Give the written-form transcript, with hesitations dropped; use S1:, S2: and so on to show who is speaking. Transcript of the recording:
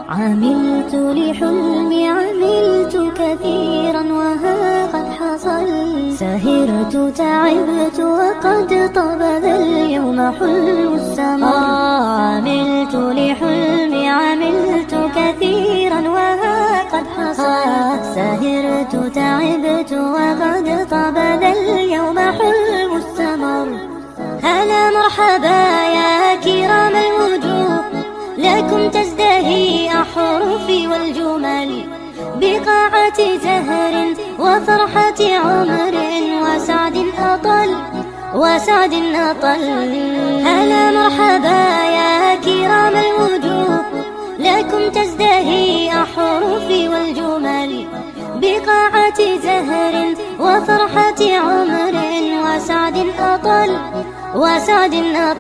S1: عملت لحلمي عملت كثيرا وها قد حصل، سهرت تعبت وقد طاب ذا اليوم حلم السمر. عملت لحلمي عملت كثيرا وها قد حصل، سهرت تعبت وقد طاب ذا اليوم حلم السمر. هلا مرحبا يا كرام الوجوه، لكم تزدهي أحرفي والجمل بقاعة زهر وفرحة عمر وسعد أطل. هلا مرحبا يا كرام الوجوه، لكم تزدهي أحرفي والجمل بقاعة زهر وفرحة عمر وسعد أطل.